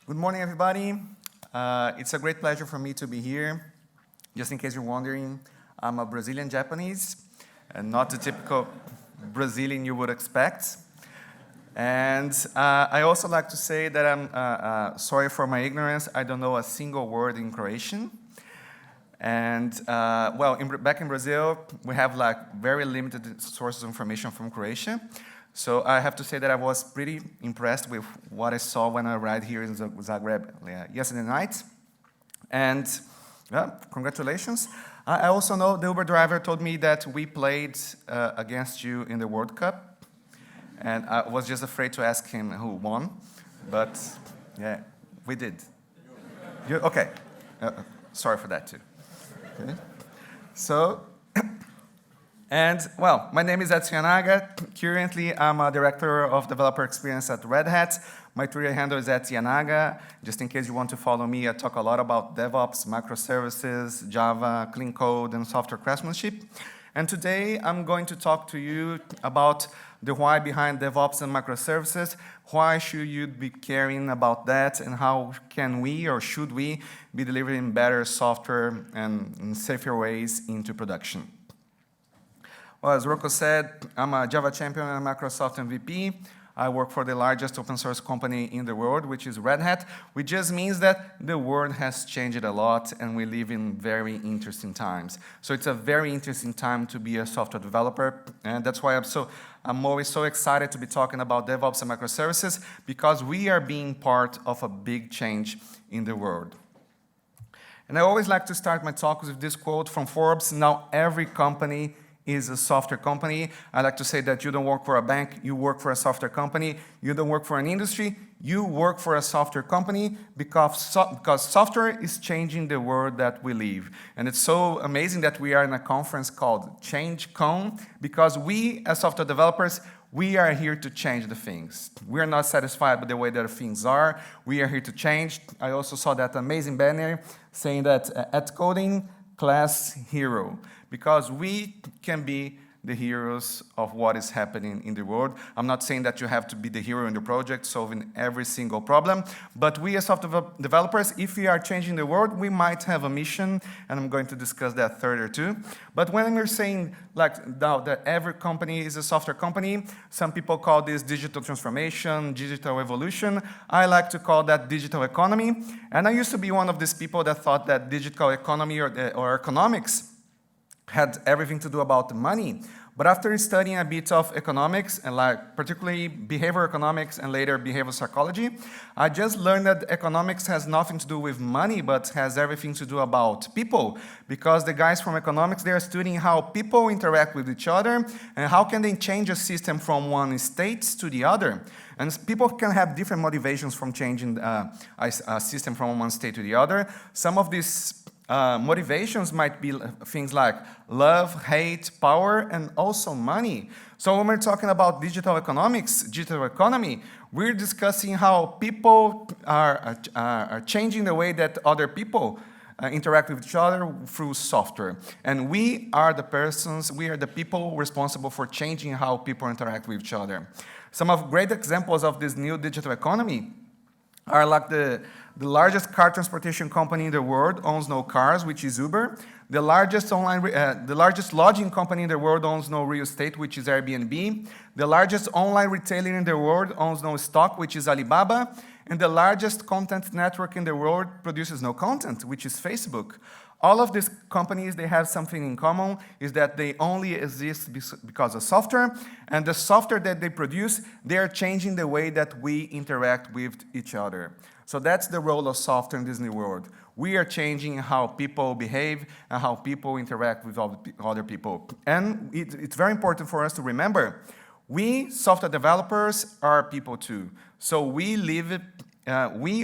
Good morning, everybody. It's a great pleasure for me to be here. Just in case you're wondering, I'm a Brazilian Japanese, and not the typical Brazilian you would expect. And I also like to say that I'm sorry for my ignorance. I don't know a single word in Croatian. And back in Brazil, we have like very limited sources of information from Croatia. So I have to say that I was pretty impressed with what I saw when I arrived here in Zagreb yesterday night. And congratulations. I also know the Uber driver told me that we played against you in the World Cup. And I was just afraid to ask him who won. But yeah, we did. Okay. Sorry for that too. Okay. So, my name is Edson Yanaga. Currently, I'm a director of developer experience at Red Hat. My Twitter handle is Edson Yanaga. Just in case you want to follow me, I talk a lot about DevOps, Microservices, Java, clean code, and software craftsmanship. And today, I'm going to talk to you about the why behind DevOps and microservices. Why should you be caring about that, and how can we or should we be delivering better software and in safer ways into production? Well, as Rocco said, I'm a Java champion and a Microsoft MVP. I work for the largest open source company in the world, which is Red Hat, which just means that the world has changed a lot and we live in very interesting times. So it's a very interesting time to be a software developer, and that's why I'm always so excited to be talking about DevOps and microservices, because we are being part of a big change in the world. And I always like to start my talks with this quote from Forbes: "Now every company is a software company." I like to say that you don't work for a bank, you work for a software company. You don't work for an industry, you work for a software company, because software is changing the world that we live. And it's so amazing that we are in a conference called ChangeCon, because we, as software developers, we are here to change the things. We are not satisfied with the way that things are. We are here to change. I also saw that amazing banner saying that at coding, class hero, because we can be the heroes of what is happening in the world. I'm not saying that you have to be the hero in the project solving every single problem, but we as software developers, if we are changing the world, we might have a mission, and I'm going to discuss that further too. But when we're saying now that every company is a software company, some people call this digital transformation, digital evolution. I like to call that digital economy. And I used to be one of these people that thought that digital economy or economics had everything to do about money. But after studying a bit of economics, and particularly behavioral economics and later behavioral psychology, I just learned that economics has nothing to do with money, but has everything to do about people. Because the guys from economics, they are studying how people interact with each other, and how can they change a system from one state to the other. And people can have different motivations from changing a system from one state to the other. Some of these motivations might be things like love, hate, power, and also money. So when we're talking about digital economics, digital economy, we're discussing how people are changing the way that other people interact with each other through software. And we are the people responsible for changing how people interact with each other. Some of great examples of this new digital economy are like the largest car transportation company in the world owns no cars, which is Uber. The largest lodging company in the world owns no real estate, which is Airbnb. The largest online retailer in the world owns no stock, which is Alibaba. And the largest content network in the world produces no content, which is Facebook. All of these companies, they have something in common, is that they only exist because of software, and the software that they produce, they are changing the way that we interact with each other. So that's the role of software in this new world. We are changing how people behave and how people interact with other people. And it's very important for us to remember, we software developers are people too. So we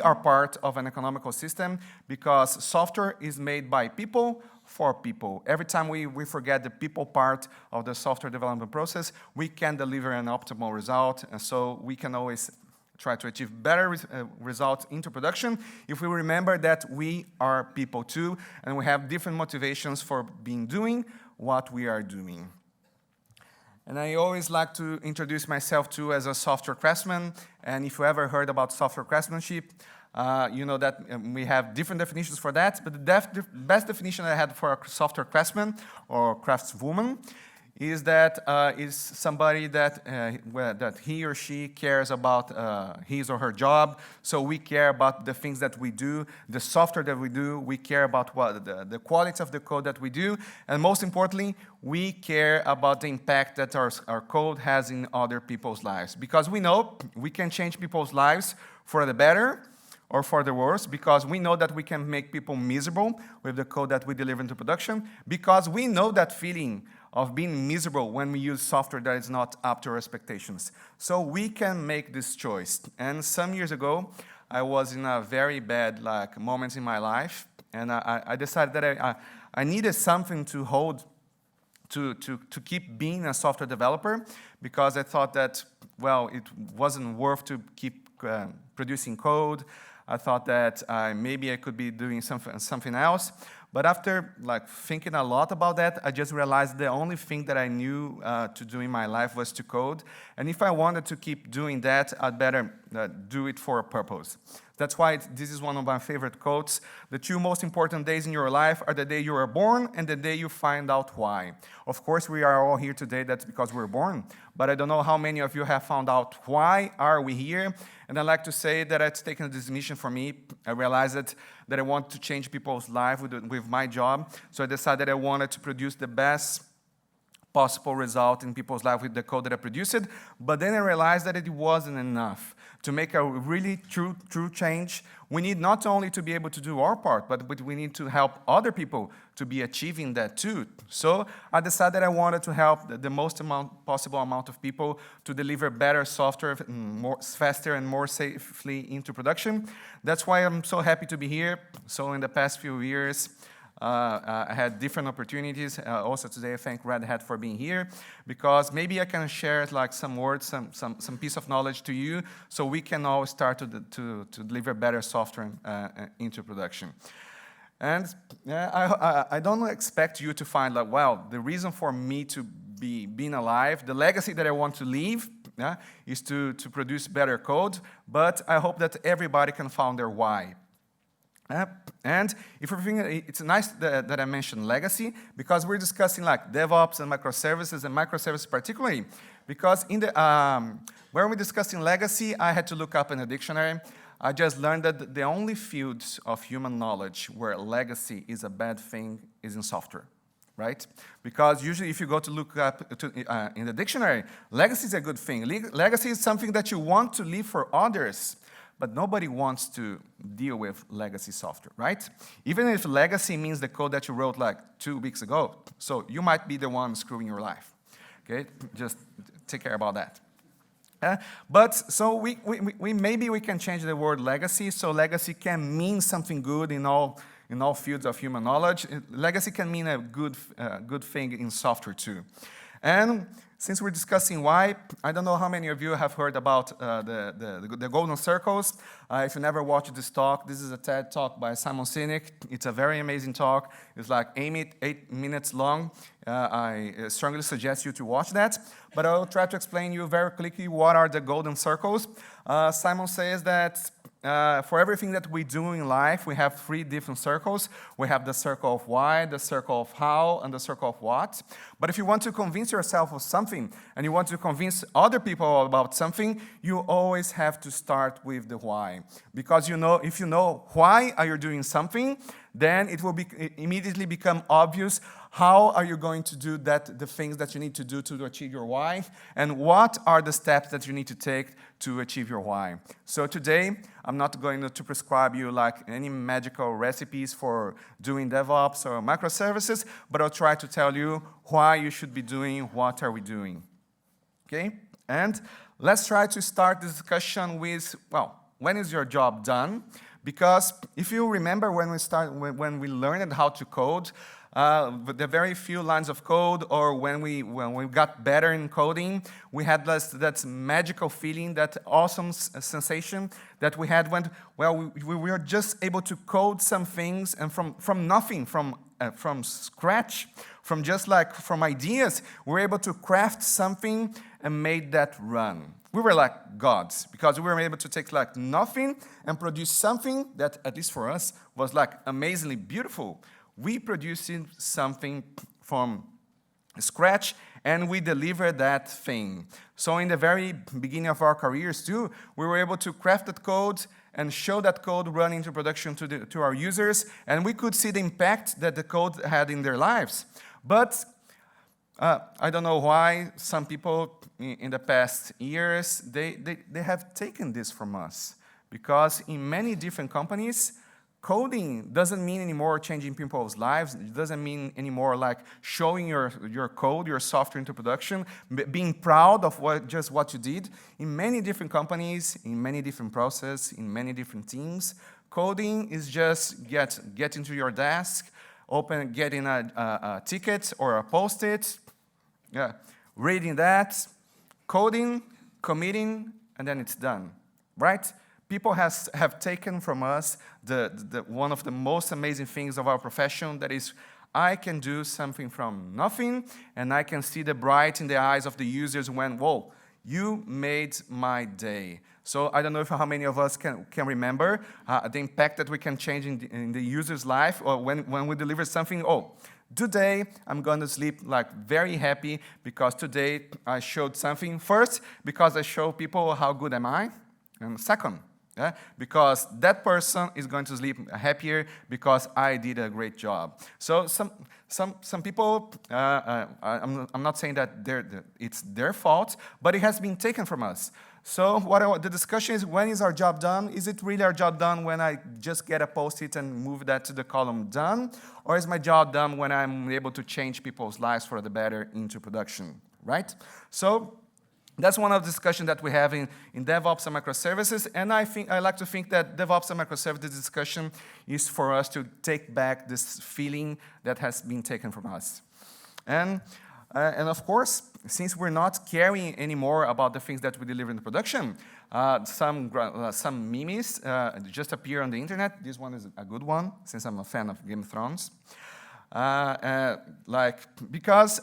are part of an economical system, because software is made by people for people. Every time we forget the people part of the software development process, we can deliver an optimal result, and so we can always try to achieve better results into production if we remember that we are people too, and we have different motivations for doing what we are doing. And I always like to introduce myself too as a software craftsman. And if you ever heard about software craftsmanship, you know that we have different definitions for that. But the best definition I had for a software craftsman or craftswoman is that is somebody that that he or she cares about his or her job. So we care about the things that we do, the software that we do. We care about what the quality of the code that we do, and most importantly, we care about the impact that our code has in other people's lives. Because we know we can change people's lives for the better or for the worse, because we know that we can make people miserable with the code that we deliver into production, because we know that feeling of being miserable when we use software that is not up to our expectations. So we can make this choice. And some years ago, I was in a very bad moment in my life, and I decided that I needed something to hold, to keep being a software developer, because I thought that, well, it wasn't worth to keep producing code. I thought that maybe I could be doing something else. But after thinking a lot about that, I just realized the only thing that I knew to do in my life was to code. And if I wanted to keep doing that, I'd better do it for a purpose. That's why this is one of my favorite quotes. The two most important days in your life are the day you were born and the day you find out why. Of course, we are all here today, that's because we're born. But I don't know how many of you have found out why are we here. And I like to say that it's taken this mission for me. I realized that I want to change people's lives with my job. So I decided I wanted to produce the best possible result in people's lives with the code that I produced. But then I realized that it wasn't enough. To make a really true change, we need not only to be able to do our part, but we need to help other people to be achieving that too. So I decided I wanted to help the most possible amount of people to deliver better software faster and more safely into production. That's why I'm so happy to be here. So in the past few years, I had different opportunities. Also today, I thank Red Hat for being here, because maybe I can share some words, some piece of knowledge to you, so we can all start to deliver better software into production. And I don't expect you to find well, the reason for me to be being alive, the legacy that I want to leave, is to produce better code. But I hope that everybody can find their why. And if you're thinking, it's nice that I mentioned legacy, because we're discussing DevOps and microservices particularly, because in the when we're discussing legacy, I had to look up in the dictionary. I just learned that the only field of human knowledge where legacy is a bad thing is in software, right? Because usually if you go to look up in the dictionary, legacy is a good thing. Legacy is something that you want to leave for others. But nobody wants to deal with legacy software, right? Even if legacy means the code that you wrote 2 weeks ago. So you might be the one screwing your life, okay? Just take care about that. But so maybe we can change the word legacy, so legacy can mean something good in all fields of human knowledge. Legacy can mean a good thing in software too. And since we're discussing why, I don't know how many of you have heard about the golden circles. If you never watched this talk, this is a TED talk by Simon Sinek. It's a very amazing talk. It's 8 minutes long. I strongly suggest you to watch that. But I'll try to explain you very quickly what are the golden circles. Simon says that for everything that we do in life, we have 3 different circles. We have the circle of why, the circle of how, and the circle of what. But if you want to convince yourself of something, and you want to convince other people about something, you always have to start with the why. Because if you know why are you doing something, then it will immediately become obvious how are you going to do the things that you need to do to achieve your why, and what are the steps that you need to take to achieve your why. So today, I'm not going to prescribe you any magical recipes for doing DevOps or microservices, but I'll try to tell you why you should be doing what are we doing. Okay? And let's try to start the discussion with, well, when is your job done? Because if you remember when we learned how to code, with the very few lines of code, or when we got better in coding, we had that magical feeling, that awesome sensation that we had when, well, we were just able to code some things, and from nothing, from scratch, from ideas, we were able to craft something and made that run. We were like gods, because we were able to take like nothing and produce something that, at least for us, was like amazingly beautiful. We produced something from scratch, and we delivered that thing. So in the very beginning of our careers too, we were able to craft that code and show that code run into production to our users, and we could see the impact that the code had in their lives. But I don't know why some people in the past years, they have taken this from us. Because in many different companies, coding doesn't mean anymore changing people's lives. It doesn't mean anymore like showing your code, your software into production, being proud of just what you did. In many different companies, in many different processes, in many different teams, coding is just get into your desk, getting a ticket or a post-it, reading that, coding, committing, and then it's done, right? People have taken from us one of the most amazing things of our profession, that is, I can do something from nothing, and I can see the bright in the eyes of the users when, whoa, you made my day. So I don't know how many of us can remember the impact that we can change in the user's life, or when we deliver something, today, I'm going to sleep like very happy because today I showed something. First, because I show people how good am I, and second, because that person is going to sleep happier because I did a great job. So some people, I'm not saying that it's their fault, but it has been taken from us. So the discussion is, when is our job done? Is it really our job done when I just get a post-it and move that to the column done? Or is my job done when I'm able to change people's lives for the better into production, right? So that's one of the discussions that we have in DevOps and microservices, and I like to think that DevOps and microservices discussion is for us to take back this feeling that has been taken from us. And of course, since we're not caring anymore about the things that we deliver in the production, some memes just appear on the internet. This one is a good one, since I'm a fan of Game of Thrones. Because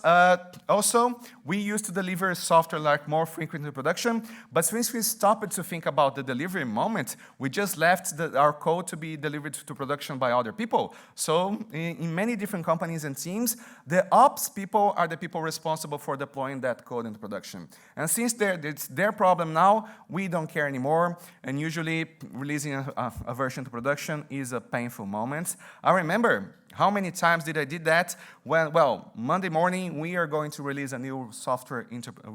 also we used to deliver software like more frequently in production, but since we stopped to think about the delivery moment, we just left our code to be delivered to production by other people. So in many different companies and teams, the ops people are the people responsible for deploying that code into production. And since it's their problem now, we don't care anymore, and usually releasing a version to production is a painful moment. I remember how many times did I did that when, well, Monday morning we are going to release a new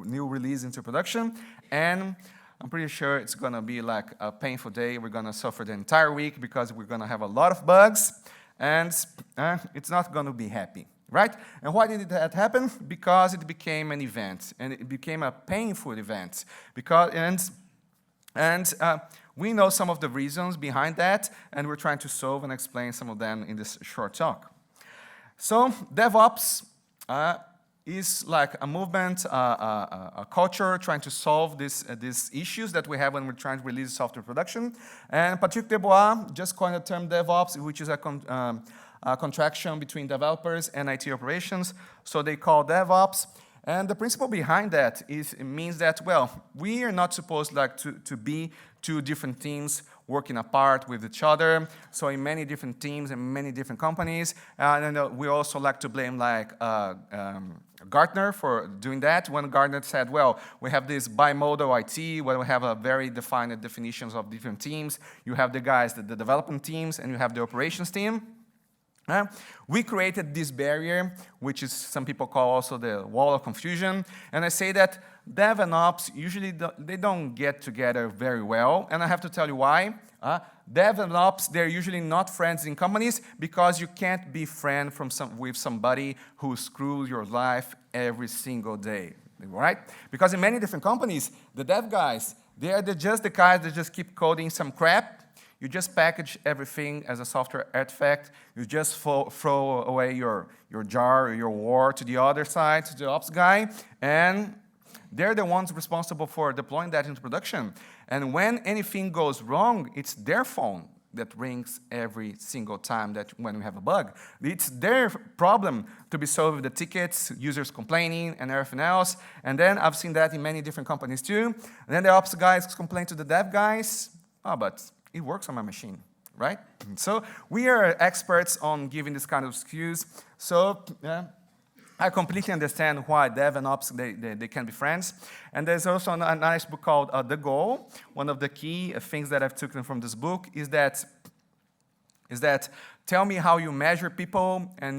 new release into production, and I'm pretty sure it's going to be like a painful day. We're going to suffer the entire week because we're going to have a lot of bugs, and it's not going to be happy, right? And why did that happen? Because it became an event, and it became a painful event. We know some of the reasons behind that, and we're trying to solve and explain some of them in this short talk. So DevOps is like a movement, a culture trying to solve these issues that we have when we're trying to release software production. And Patrick Debois just coined the term DevOps, which is a contraction between developers and IT operations. So they call DevOps. And the principle behind that means that, well, we are not supposed to be two different teams working apart with each other. So in many different teams and many different companies, and we also like to blame Gartner for doing that. When Gartner said, well, we have this bimodal IT, where we have a very defined definitions of different teams. You have the guys, the development teams, and you have the operations team. We created this barrier, which is some people call also the wall of confusion. And I say that Dev and Ops usually they don't get together very well. And I have to tell you why. Dev and Ops, they're usually not friends in companies because you can't be friends with somebody who screws your life every single day, right? Because in many different companies, the dev guys, they're just the guys that just keep coding some crap. you just package everything as a software artifact. You just throw away your jar or your war to the other side, to the ops guy, and they're the ones responsible for deploying that into production. And when anything goes wrong, it's their phone that rings every single time that when we have a bug. It's their problem to be solved with the tickets, users complaining, and everything else. And then I've seen that in many different companies too. And then the ops guys complain to the dev guys, oh, but it works on my machine, right? So we are experts on giving this kind of excuse. So yeah, I completely understand why dev and ops, they can be friends. And there's also a nice book called The Goal. One of the key things that I've taken from this book is that tell me how you measure people, and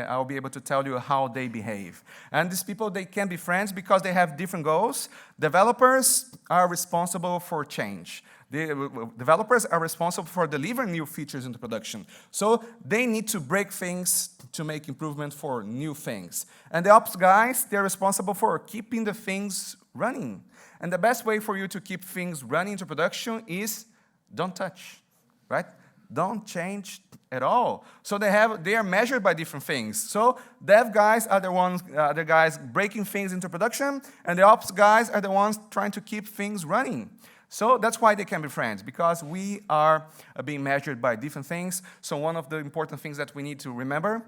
I'll be able to tell you how they behave. And these people, they can be friends because they have different goals. Developers are responsible for change. The developers are responsible for delivering new features into production. So they need to break things to make improvement for new things. And the ops guys, they're responsible for keeping the things running. And the best way for you to keep things running into production is don't touch, right? Don't change at all. So they are measured by different things. So dev guys are the guys breaking things into production, and the ops guys are the ones trying to keep things running. So that's why they can be friends, because we are being measured by different things. So one of the important things that we need to remember,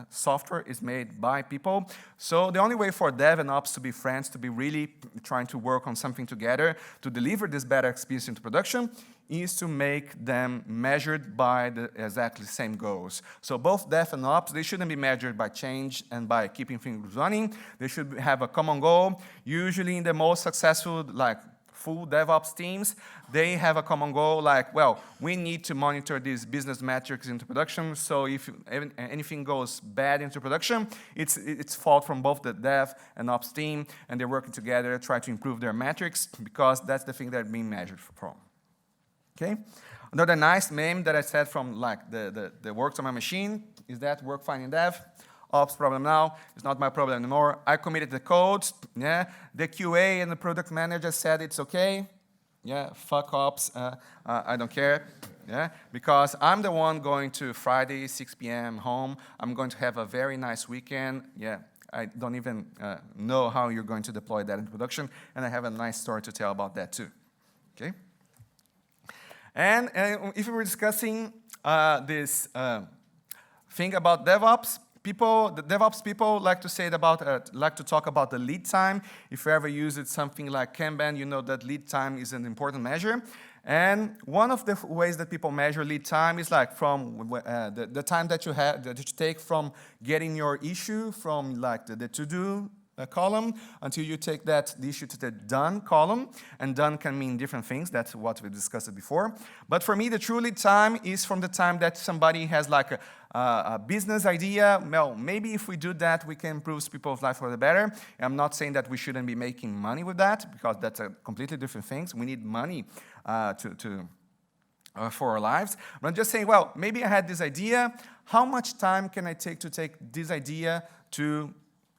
software is made by people. So the only way for dev and ops to be friends, to be really trying to work on something together, to deliver this better experience into production, is to make them measured by the exactly same goals. So both dev and ops, they shouldn't be measured by change and by keeping things running. They should have a common goal. Usually in the most successful, like full DevOps teams, they have a common goal like, well, we need to monitor these business metrics into production, so if anything goes bad into production, it's fault from both the dev and ops team, and they're working together to try to improve their metrics, because that's the thing they're being measured from. Okay? Another nice meme that I said from like the works on my machine is that work fine in dev. Ops problem now, it's not my problem anymore. I committed the code, yeah. The QA and the product manager said it's okay. Yeah, fuck ops, I don't care. Yeah, because I'm the one going to Friday, 6 p.m. home. I'm going to have a very nice weekend. Yeah, I don't even know how you're going to deploy that in production, and I have a nice story to tell about that too. Okay? And if we were discussing this thing about DevOps, the DevOps people like to talk about the lead time. If you ever use something like Kanban, you know that lead time is an important measure. And one of the ways that people measure lead time is like from the time that you take from getting your issue from like the to-do column until you take the issue to the done column, and done can mean different things. That's what we discussed before. But for me, the true lead time is from the time that somebody has like a business idea. Well, maybe if we do that, we can improve people's life for the better. I'm not saying that we shouldn't be making money with that, because that's a completely different thing. We need money for our lives. But I'm just saying, well, maybe I had this idea. How much time can I take to take this idea to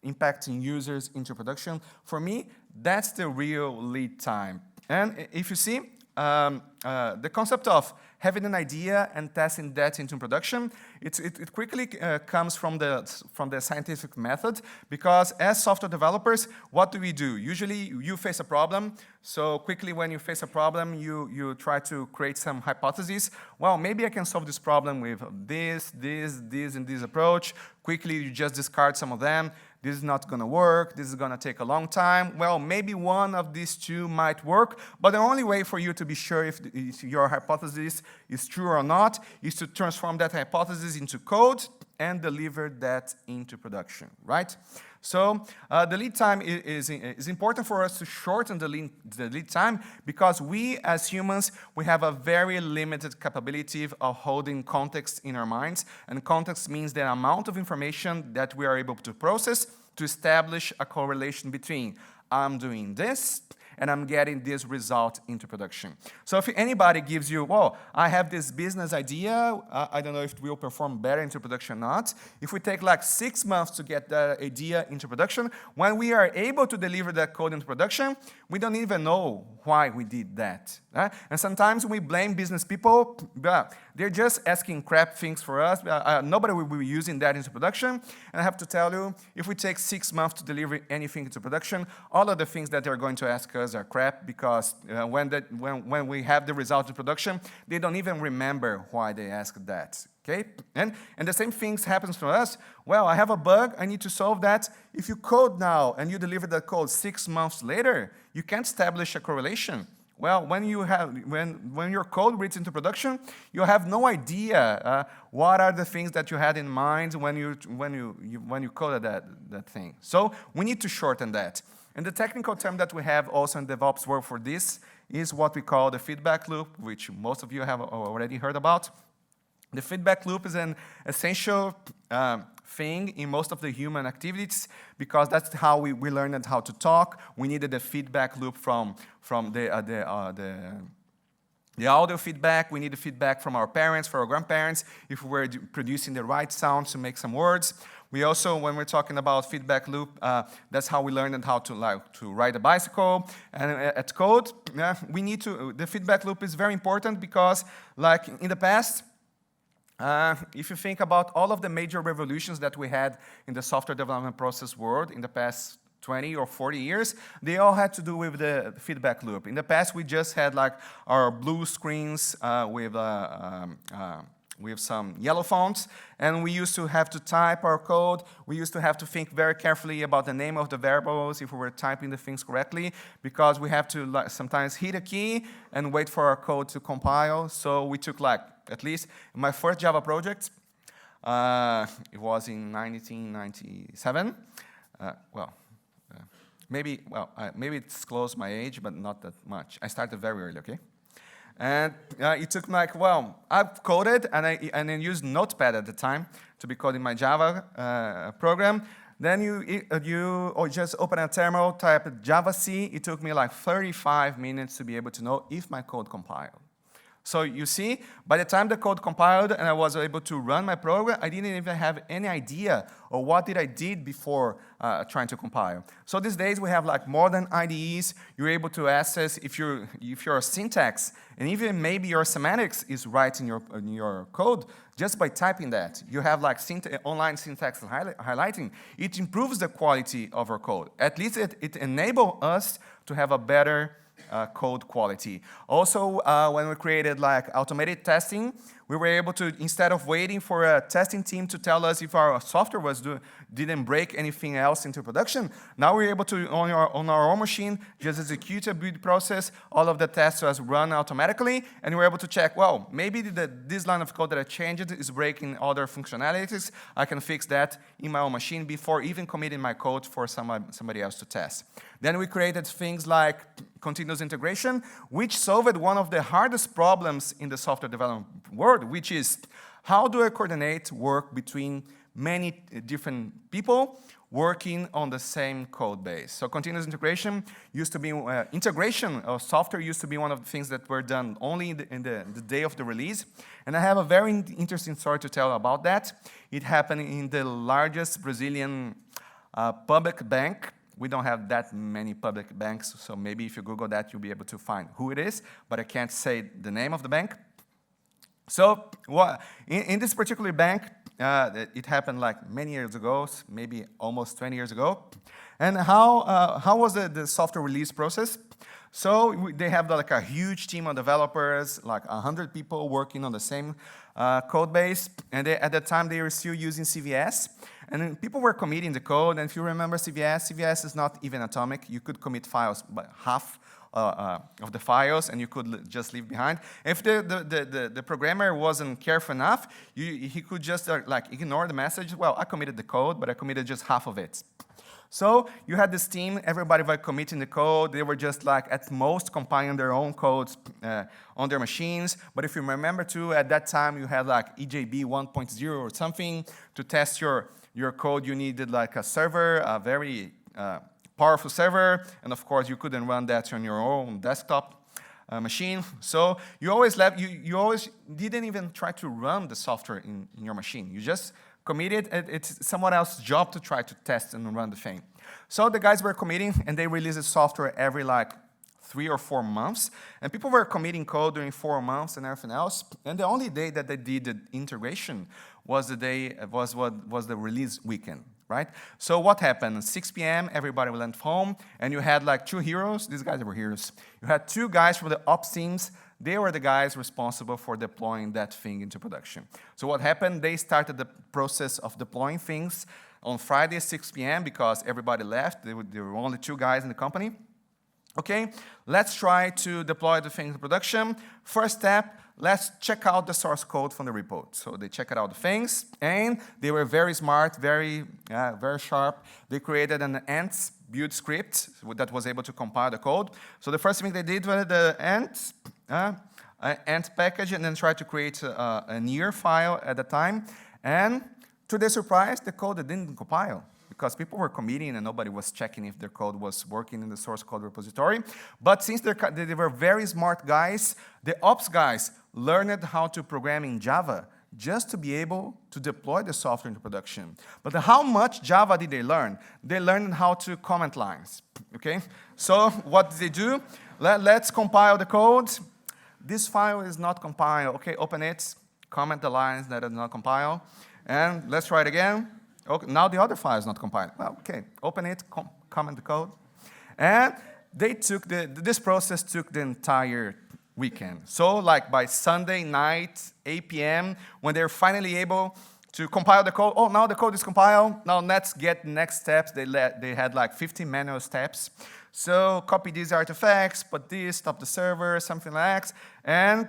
impacting users into production? For me, that's the real lead time. And if you see, the concept of having an idea and testing that into production, it quickly comes from the scientific method, because as software developers, what do? Usually you face a problem, so quickly when you face a problem, you try to create some hypotheses. Well, maybe I can solve this problem with this, and this approach. Quickly you just discard some of them. This is not going to work, this is going to take a long time. Well, maybe one of these two might work, but the only way for you to be sure if your hypothesis is true or not is to transform that hypothesis into code and deliver that into production, right? So the lead time is important for us to shorten the lead time, because we as humans, we have a very limited capability of holding context in our minds, and context means the amount of information that we are able to process to establish a correlation between I'm doing this and I'm getting this result into production. So if anybody gives you, well, I have this business idea, I don't know if it will perform better into production or not. If we take like 6 months to get the idea into production, when we are able to deliver that code into production, we don't even know why we did that. And sometimes we blame business people, but they're just asking crap things for us. Nobody will be using that into production. And I have to tell you, if we take 6 months to deliver anything into production, all of the things that they're going to ask us are crap, because when we have the result in production, they don't even remember why they asked that. Okay? And the same things happens to us. Well, I have a bug, I need to solve that. If you code now and you deliver that code 6 months later, you can't establish a correlation. Well, when your code reads into production, you have no idea what are the things that you had in mind when you coded that thing. So we need to shorten that. And the technical term that we have also in DevOps world for this is what we call the feedback loop, which most of you have already heard about. The feedback loop is an essential thing in most of the human activities, because that's how we learned how to talk. We needed a feedback loop from the audio feedback. We needed feedback from our parents, from our grandparents, if we were producing the right sounds to make some words. We also, when we're talking about feedback loop, that's how we learned how to ride a bicycle. And at code, the feedback loop is very important, because like in the past, if you think about all of the major revolutions that we had in the software development process world in the past 20 or 40 years, they all had to do with the feedback loop. In the past, we just had like our blue screens with some yellow fonts, and we used to have to type our code. We used to have to think very carefully about the name of the variables if we were typing the things correctly, because we have to sometimes hit a key and wait for our code to compile. So we took at least my first Java project, it was in 1997. Maybe it's close my age, but not that much. I started very early, okay? And it took I've coded, and then used Notepad at the time to be coding my Java program. Then you just open a terminal, type javac. It took me like 35 minutes to be able to know if my code compiled. So you see, by the time the code compiled and I was able to run my program, I didn't even have any idea of what I did before trying to compile. So these days we have like modern IDEs. You're able to access if your syntax and even maybe your semantics is right in your code just by typing that. You have like online syntax highlighting. It improves the quality of our code. At least it enables us to have a better code quality. Also, when we created like automated testing, we were able to, instead of waiting for a testing team to tell us if our software didn't break anything else into production, now we're able to, on our own machine, just execute a build process, all of the tests was run automatically, and we're able to check, well, maybe this line of code that I changed is breaking other functionalities. I can fix that in my own machine before even committing my code for somebody else to test. Then we created things like continuous integration, which solved one of the hardest problems in the software development world, which is how do I coordinate work between many different people working on the same code base. So continuous integration used to be, integration of software used to be one of the things that were done only in the day of the release. And I have a very interesting story to tell about that. It happened in the largest Brazilian public bank. We don't have that many public banks, so maybe if you Google that, you'll be able to find who it is, but I can't say the name of the bank. So in this particular bank, it happened like many years ago, maybe almost 20 years ago. And how was the software release process? So they have like a huge team of developers, like 100 people working on the same code base. And at that time, they were still using CVS. And then people were committing the code. And if you remember CVS is not even atomic. You could commit files by half of the files, and you could just leave behind. If the programmer wasn't careful enough, he could just like ignore the message. Well, I committed the code, but I committed just half of it. So you had this team, everybody was committing the code. They were just like at most compiling their own codes on their machines. But if you remember too, at that time you had like EJB 1.0 or something. To test your code, you needed like a server, a very powerful server, and of course, you couldn't run that on your own desktop machine. So you always didn't even try to run the software in your machine. You just committed. It's someone else's job to try to test and run the thing. So the guys were committing, and they released the software every like 3 or 4 months, and people were committing code during 4 months and everything else. And the only day that they did the integration was the release weekend, right? So what happened? 6 p.m., everybody went home, and you had like 2 heroes. These guys were heroes. You had 2 guys from the ops teams. They were the guys responsible for deploying that thing into production. So what happened? They started the process of deploying things on Friday, 6 p.m., because everybody left. There were only 2 guys in the company. Okay, let's try to deploy the thing to production. First step, let's check out the source code from the repo. So they checked out the things, and they were very smart, very sharp. They created an Ant build script that was able to compile the code. So the first thing they did was the Ant package, and then tried to create a near file at the time. And to their surprise, the code didn't compile, because people were committing and nobody was checking if their code was working in the source code repository. But since they were very smart guys, the ops guys learned how to program in Java just to be able to deploy the software into production. But how much Java did they learn? They learned how to comment lines, okay? So what did they do? Let's compile the code. This file is not compiled. Okay, open it, comment the lines that are not compiled, and let's try it again. Okay, now the other file is not compiled. Well, okay, open it, comment the code. And they took this process took the entire weekend. So like by Sunday night, 8 p.m., when they're finally able to compile the code, oh, now the code is compiled. Now let's get next steps. They had like 50 manual steps. So copy these artifacts, put this, stop the server, something like that.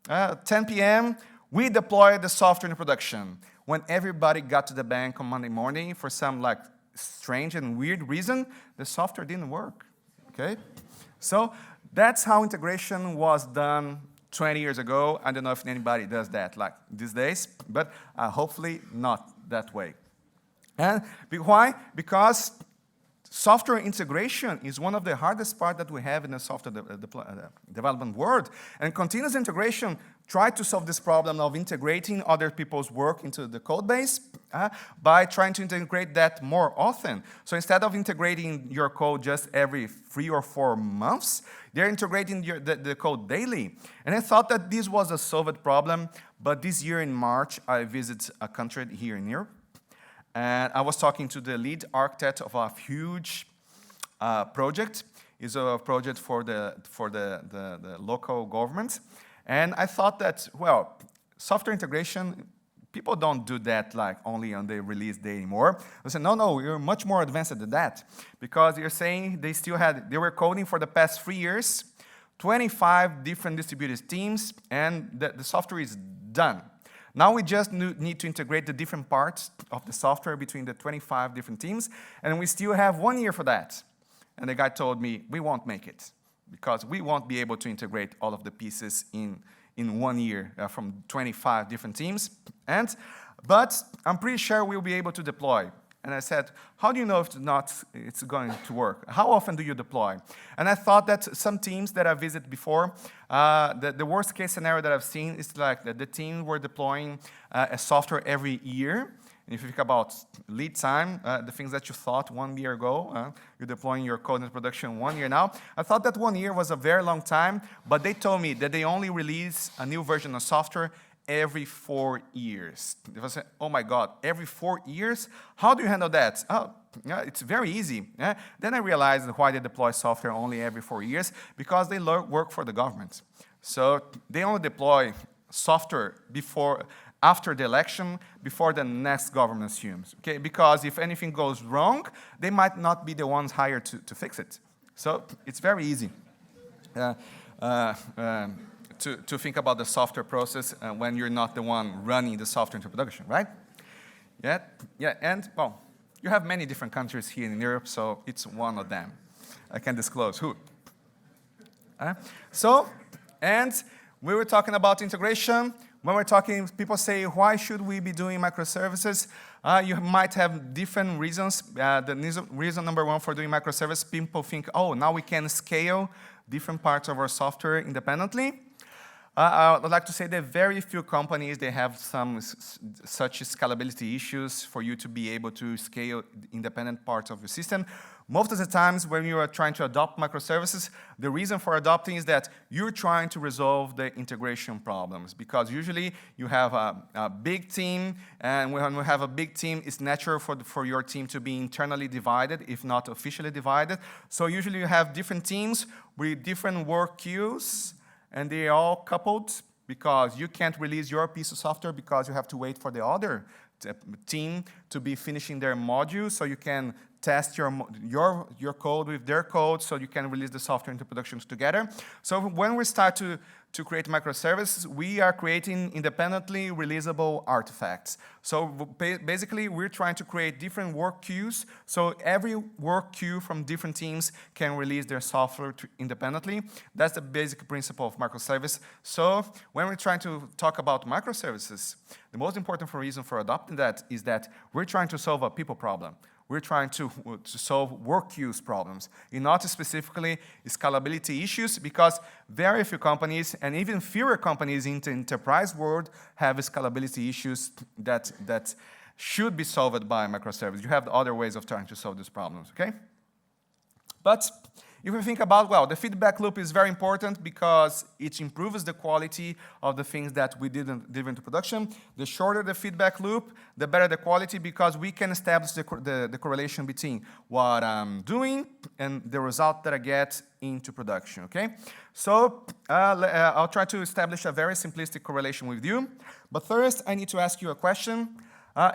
And 10 p.m., we deployed the software in production. When everybody got to the bank on Monday morning, for some like strange and weird reason, the software didn't work, okay? So that's how integration was done 20 years ago. I don't know if anybody does that like these days, but hopefully not that way. And why? Because software integration is one of the hardest parts that we have in the software development world. And continuous integration tried to solve this problem of integrating other people's work into the code base by trying to integrate that more often. So instead of integrating your code just every 3 or 4 months, they're integrating the code daily. And I thought that this was a solved problem, but this year in March, I visited a country here in Europe. And I was talking to the lead architect of a huge project. It's a project for the local government. And I thought that, well, software integration, people don't do that like only on the release day anymore. I said, no, you're much more advanced than that. Because you're saying they were coding for the past 3 years, 25 different distributed teams, and the software is done. Now we just need to integrate the different parts of the software between the 25 different teams, and we still have 1 year for that. And the guy told me, we won't make it, because we won't be able to integrate all of the pieces in 1 year from 25 different teams. But I'm pretty sure we'll be able to deploy. And I said, how do you know if it's going to work? How often do you deploy? And I thought that some teams that I visited before, the worst case scenario that I've seen is like the team were deploying a software every year. And if you think about lead time, the things that you thought 1 year ago, you're deploying your code in production 1 year now. I thought that 1 year was a very long time, but they told me that they only release a new version of software every 4 years. They was saying, oh my God, every 4 years? How do you handle that? Oh, yeah, it's very easy. Yeah? Then I realized why they deploy software only every 4 years, because they work for the government. So they only deploy software after the election, before the next government assumes. Okay? Because if anything goes wrong, they might not be the ones hired to fix it. So it's very easy. To think about the software process when you're not the one running the software into production, right? Yeah, and well, you have many different countries here in Europe, so it's one of them. I can disclose who. And we were talking about integration. when we're talking, people say, why should we be doing microservices? You might have different reasons. The reason number one for doing microservices, people think, oh, now we can scale different parts of our software independently. I would like to say that very few companies, they have some such scalability issues for you to be able to scale independent parts of your system. Most of the times when you are trying to adopt microservices, the reason for adopting is that you're trying to resolve the integration problems, because usually you have a big team, and when we have a big team, it's natural for your team to be internally divided, if not officially divided. So usually you have different teams with different work queues, and they are all coupled, because you can't release your piece of software because you have to wait for the other team to be finishing their module, so you can test your code with their code, so you can release the software into production together. So when we start to create microservices, we are creating independently releasable artifacts. So basically, we're trying to create different work queues, so every work queue from different teams can release their software independently. That's the basic principle of microservice. So when we're trying to talk about microservices, the most important reason for adopting that is that we're trying to solve a people problem. We're trying to solve work queues problems, and not specifically scalability issues, because very few companies, and even fewer companies in the enterprise world, have scalability issues that should be solved by microservices. You have other ways of trying to solve these problems, okay? But if we think about, well, the feedback loop is very important because it improves the quality of the things that we deliver into production. The shorter the feedback loop, the better the quality, because we can establish the correlation between what I'm doing and the result that I get into production, okay? So I'll try to establish a very simplistic correlation with you. But first, I need to ask you a question.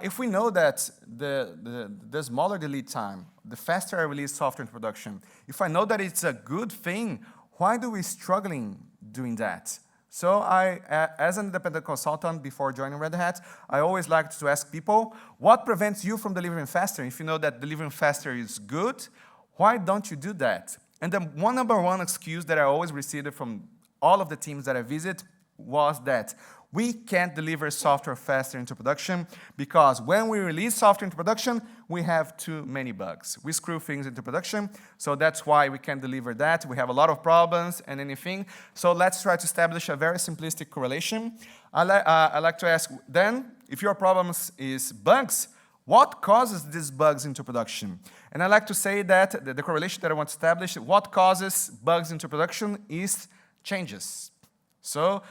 If we know that the smaller the lead time, the faster I release software in production, if I know that it's a good thing, why do we struggling doing that? So as an independent consultant before joining Red Hat, I always like to ask people, what prevents you from delivering faster? If you know that delivering faster is good, why don't you do that? And the number one excuse that I always received from all of the teams that I visit was that we can't deliver software faster into production because when we release software into production, we have too many bugs. We screw things into production, so that's why we can't deliver that. We have a lot of problems and anything. So let's try to establish a very simplistic correlation. I like to ask then, if your problem is bugs, what causes these bugs into production? And I like to say that the correlation that I want to establish, what causes bugs into production is changes. So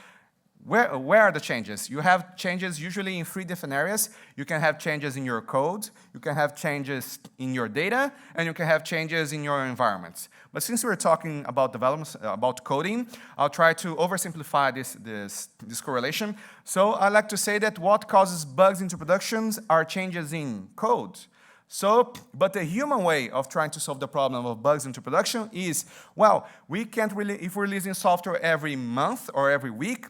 where are the changes? You have changes usually in 3 different areas. You can have changes in your code, you can have changes in your data, and you can have changes in your environments. But since we're talking about development, about coding, I'll try to oversimplify this correlation. So I like to say that what causes bugs into productions are changes in code. So, but the human way of trying to solve the problem of bugs into production is, well, we can't really, if we're releasing software every month or every week,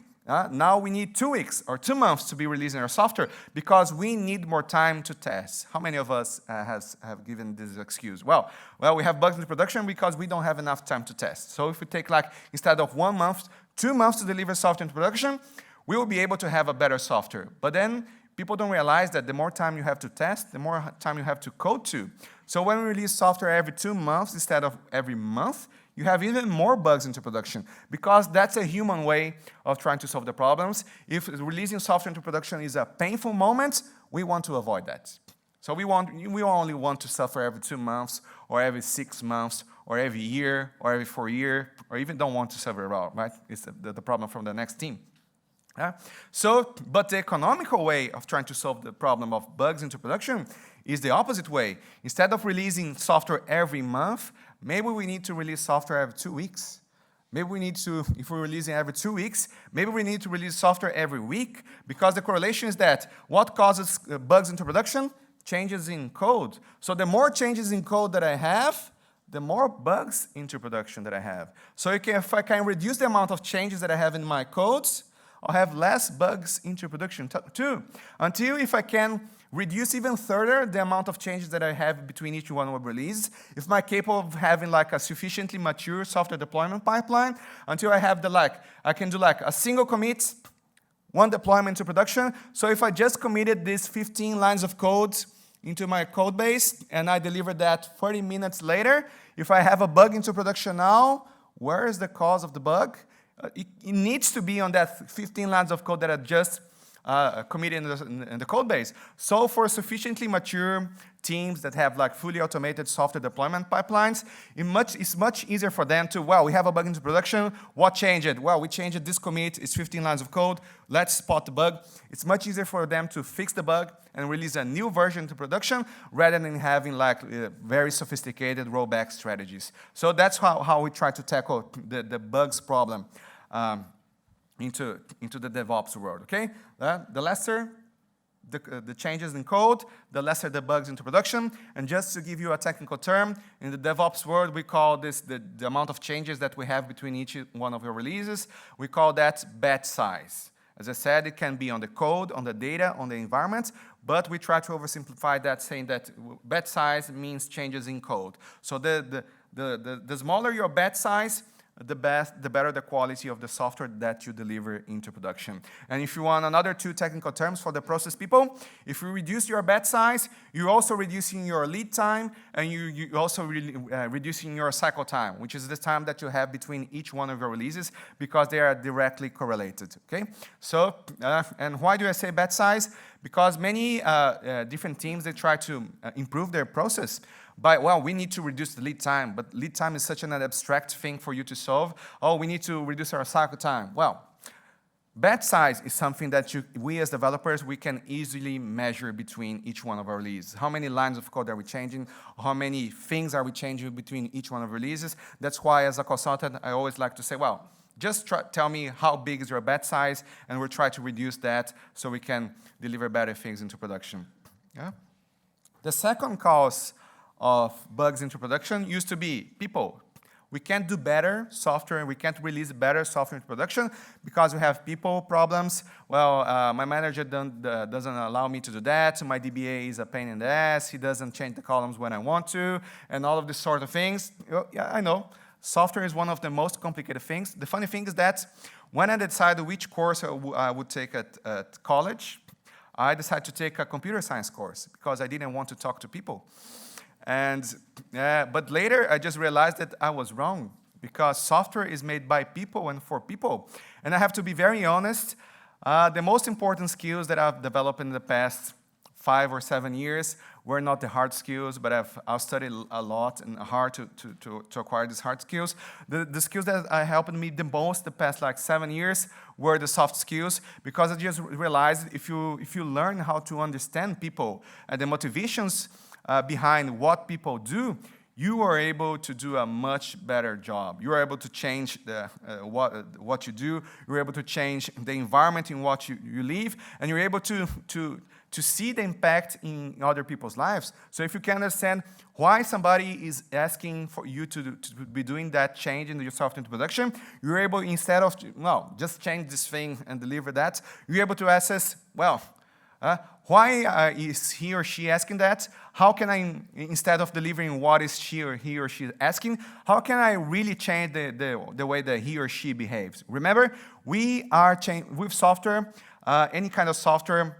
now we need 2 weeks or 2 months to be releasing our software because we need more time to test. How many of us have given this excuse? Well, we have bugs in production because we don't have enough time to test. So if we take instead of 1 month, 2 months to deliver software in production, we will be able to have a better software. But then people don't realize that the more time you have to test, the more time you have to code to. So when we release software every 2 months instead of every month, you have even more bugs into production because that's a human way of trying to solve the problems. If releasing software into production is a painful moment, we want to avoid that. So we only want to suffer every 2 months or every 6 months or every year or every 4 years, or even don't want to suffer at all, right? It's the problem from the next team. So, but the economical way of trying to solve the problem of bugs into production is the opposite way. Instead of releasing software every month, maybe we need to release software every 2 weeks. Maybe we need to, if we're releasing every 2 weeks, maybe we need to release software every week, because the correlation is that what causes bugs into production? Changes in code. So the more changes in code that I have, the more bugs into production that I have. So if I can reduce the amount of changes that I have in my codes, I'll have less bugs into production too. Until if I can reduce even further the amount of changes that I have between each one of releases, if I'm capable of having a sufficiently mature software deployment pipeline, until I have I can do a single commit, one deployment to production. So if I just committed these 15 lines of code into my code base and I deliver that 30 minutes later, if I have a bug into production now, where is the cause of the bug? It needs to be on that 15 lines of code that I just committed in the code base. So for sufficiently mature teams that have like fully automated software deployment pipelines, it's much easier for them to, well, we have a bug into production, what changed? Well, we changed this commit, it's 15 lines of code, let's spot the bug. It's much easier for them to fix the bug and release a new version to production rather than having like very sophisticated rollback strategies. So that's how we try to tackle the bugs problem into the DevOps world, okay? The lesser the changes in code, the lesser the bugs into production. And just to give you a technical term, in the DevOps world, we call this the amount of changes that we have between each one of your releases. We call that batch size. As I said, it can be on the code, on the data, on the environment, but we try to oversimplify that, saying that batch size means changes in code. So the smaller your batch size, the better the quality of the software that you deliver into production. And if you want another two technical terms for the process people, if you reduce your batch size, you're also reducing your lead time, and you're also reducing your cycle time, which is the time that you have between each one of your releases, because they are directly correlated, okay? So, and why do I say batch size? Because many different teams, they try to improve their process by, well, we need to reduce the lead time, but lead time is such an abstract thing for you to solve. Oh, we need to reduce our cycle time. Well, batch size is something that we as developers, we can easily measure between each one of our releases. How many lines of code are we changing? How many things are we changing between each one of our releases? That's why as a consultant, I always like to say, well, just tell me how big is your batch size, and we'll try to reduce that so we can deliver better things into production. Yeah? The second cause of bugs into production used to be people. We can't do better software, we can't release better software into production because we have people problems. Well, my manager doesn't allow me to do that, my DBA is a pain in the ass, he doesn't change the columns when I want to, and all of these sort of things. Yeah, I know. Software is one of the most complicated things. The funny thing is that when I decided which course I would take at college, I decided to take a computer science course because I didn't want to talk to people. And, but later, I just realized that I was wrong, because software is made by people and for people. And I have to be very honest, the most important skills that I've developed in the past 5 or 7 years were not the hard skills, but I've studied a lot and hard to acquire these hard skills. The skills that helped me the most the past like 7 years were the soft skills, because I just realized if you learn how to understand people and the motivations behind what people do, you are able to do a much better job. You are able to change what you do. You're able to change the environment in what you live, and you're able to see the impact in other people's lives. So if you can understand why somebody is asking for you to be doing that change in your software into production, you're able, instead of, well, just change this thing and deliver that, you're able to assess, well, why is he or she asking that? How can I, instead of delivering what is he or she asking, how can I really change the way that he or she behaves? Remember, we are with software, any kind of software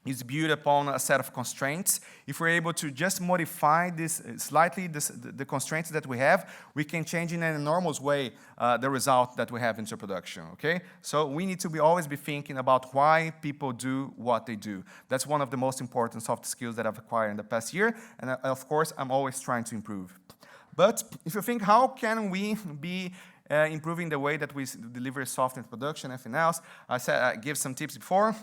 is built upon a set of constraints. If we're able to just modify this slightly, the constraints that we have, we can change in an enormous way the result that we have into production, okay? So we need to always be thinking about why people do what they do. That's one of the most important soft skills that I've acquired in the past year, and of course, I'm always trying to improve. But if you think, how can we be improving the way that we deliver software in production, anything else? I gave some tips before.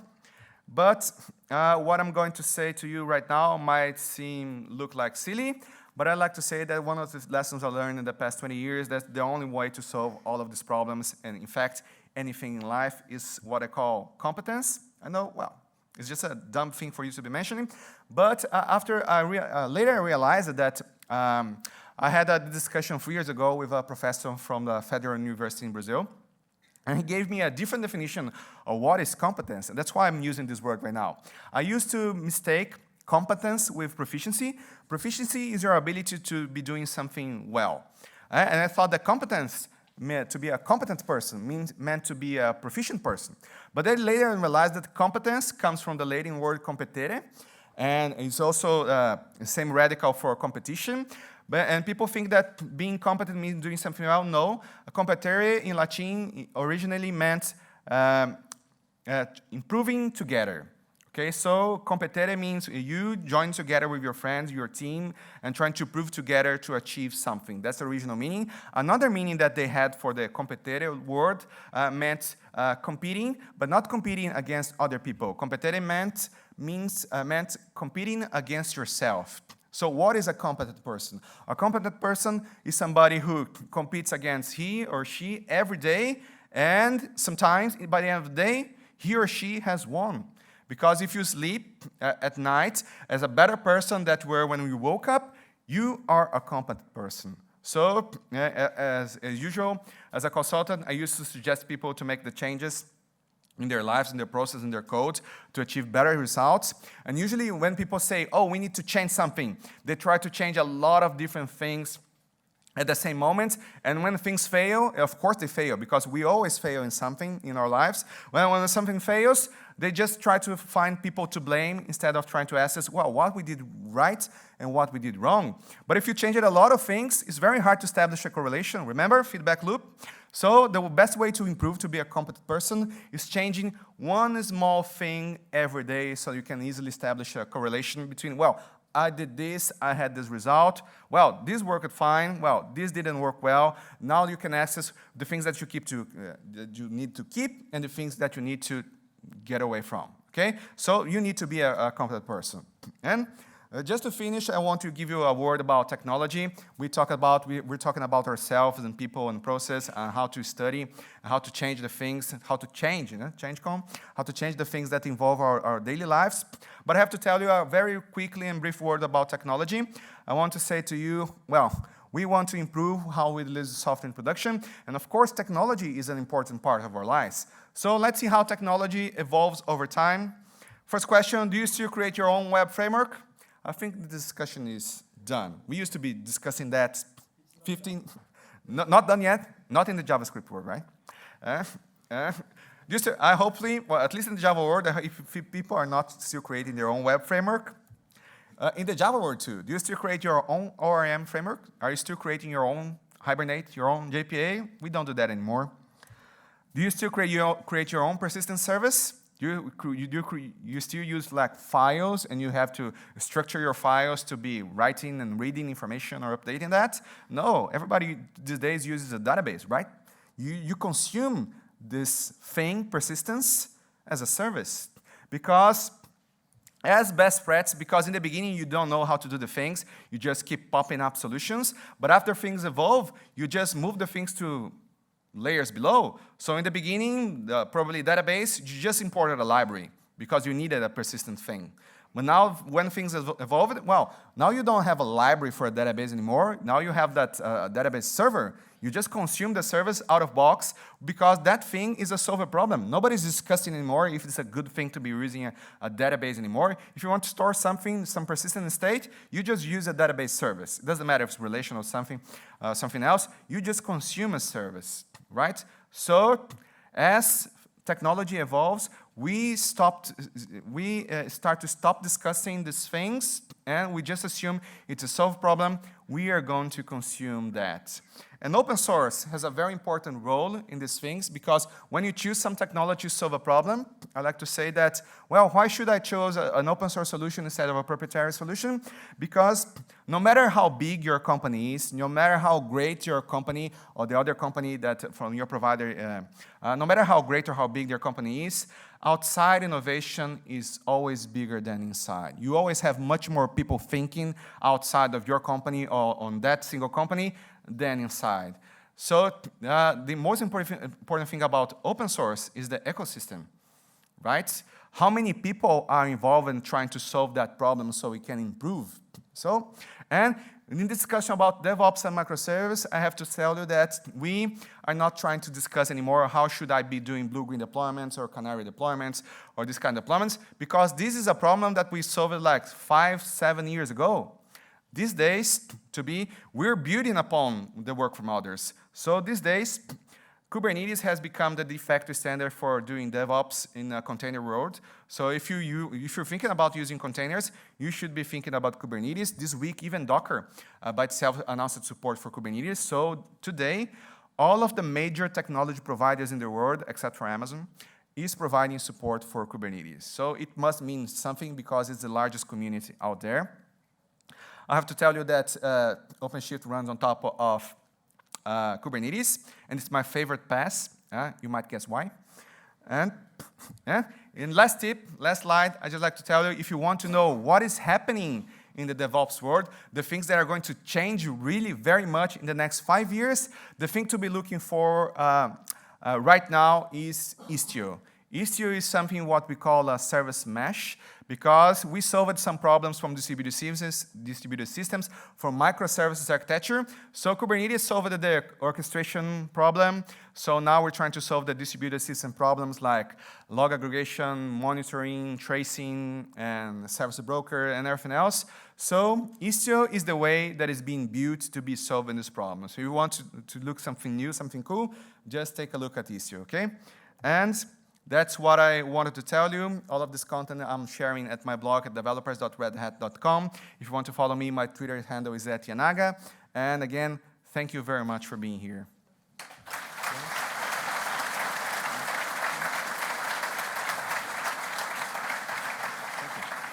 But what I'm going to say to you right now might look like silly, but I'd like to say that one of the lessons I learned in the past 20 years, that the only way to solve all of these problems, and in fact, anything in life, is what I call competence. I know, well, it's just a dumb thing for you to be mentioning, but later I realized that I had a discussion 3 years ago with a professor from the Federal University in Brazil. And he gave me a different definition of what is competence, and that's why I'm using this word right now. I used to mistake competence with proficiency. Proficiency is your ability to be doing something well. And I thought that competence to be a competent person, meant to be a proficient person. But they later realized that competence comes from the Latin word competere, and it's also the same radical for competition. And people think that being competent means doing something well. No, competere in Latin originally meant improving together. Okay, so competere means you join together with your friends, your team, and trying to prove together to achieve something. That's the original meaning. Another meaning that they had for the competere word meant competing, but not competing against other people. Competere meant competing against yourself. So what is a competent person? A competent person is somebody who competes against he or she every day, and sometimes by the end of the day, he or she has won. Because if you sleep at night as a better person that were when you woke up, you are a competent person. So, as usual, as a consultant, I used to suggest people to make the changes in their lives, in their process, in their code, to achieve better results. And usually when people say, oh, we need to change something, they try to change a lot of different things at the same moment, and when things fail, of course they fail, because we always fail in something in our lives. When something fails, they just try to find people to blame instead of trying to ask us, well, what we did right and what we did wrong. But if you change a lot of things, it's very hard to establish a correlation. Remember, feedback loop? So the best way to improve to be a competent person is changing one small thing every day so you can easily establish a correlation between, well, I did this, I had this result. Well, this worked fine. Well, this didn't work well. Now you can access the things that you need to keep and the things that you need to get away from. Okay? So you need to be a competent person. And just to finish, I want to give you a word about technology. We're talking about ourselves and people and process, how to study, how to change the things, how to change the things that involve our daily lives. But I have to tell you a very quickly and brief word about technology. I want to say to you, well, we want to improve how we release software in production. And of course, technology is an important part of our lives. So let's see how technology evolves over time. First question, do you still create your own web framework? I think the discussion is done. We used to be discussing that 15, not done yet, not in the JavaScript world, right? Hopefully, well, at least in the Java world, if people are not still creating their own web framework. In the Java world too, do you still create your own ORM framework? Are you still creating your own Hibernate, your own JPA? We don't do that anymore. Do you still create your own persistent service? You still use like files, and you have to structure your files to be writing and reading information or updating that? No, everybody these days uses a database, right? You consume this thing, persistence, as a service. Because as best practice, because in the beginning you don't know how to do the things, you just keep popping up solutions, but after things evolve, you just move the things to layers below. So in the beginning, probably database, you just imported a library because you needed a persistent thing. But now when things evolved, well, now you don't have a library for a database anymore. Now you have that database server. You just consume the service out of box because that thing is a solver problem. Nobody's discussing anymore if it's a good thing to be using a database anymore. If you want to store something, some persistent state, you just use a database service. It doesn't matter if it's relational or something else. You just consume a service, right? So as technology evolves, we start to stop discussing these things, and we just assume it's a solved problem. We are going to consume that. And open source has a very important role in these things, because when you choose some technology to solve a problem, I like to say that, well, why should I choose an open source solution instead of a proprietary solution? Because no matter how big your company is, no matter how great your company or the other company that from your provider, no matter how great or how big your company is, outside innovation is always bigger than inside. You always have much more people thinking outside of your company or on that single company than inside. So the most important thing about open source is the ecosystem, right? How many people are involved in trying to solve that problem so we can improve? So, and in the discussion about DevOps and microservices, I have to tell you that we are not trying to discuss anymore how should I be doing blue-green deployments or canary deployments or this kind of deployments, because this is a problem that we solved like 5-7 years ago. These days, we're building upon the work from others. So these days, Kubernetes has become the de facto standard for doing DevOps in a container world. So if you're thinking about using containers, you should be thinking about Kubernetes. This week, even Docker by itself announced support for Kubernetes. So today, all of the major technology providers in the world, except for Amazon, is providing support for Kubernetes. So it must mean something because it's the largest community out there. I have to tell you that OpenShift runs on top of Kubernetes, and it's my favorite pass. You might guess why. And last tip, last slide, I just like to tell you, if you want to know what is happening in the DevOps world, the things that are going to change really very much in the next 5 years, the thing to be looking for right now is Istio. Istio is something what we call a service mesh, because we solved some problems from distributed systems for microservices architecture. So Kubernetes solved the orchestration problem. So now we're trying to solve the distributed system problems like log aggregation, monitoring, tracing, and service broker, and everything else. So Istio is the way that is being built to be solving this problem. So if you want to look something new, something cool, just take a look at Istio, okay? And that's what I wanted to tell you. All of this content I'm sharing at my blog at developers.redhat.com. If you want to follow me, my Twitter handle is @Yanaga. And again, thank you very much for being here.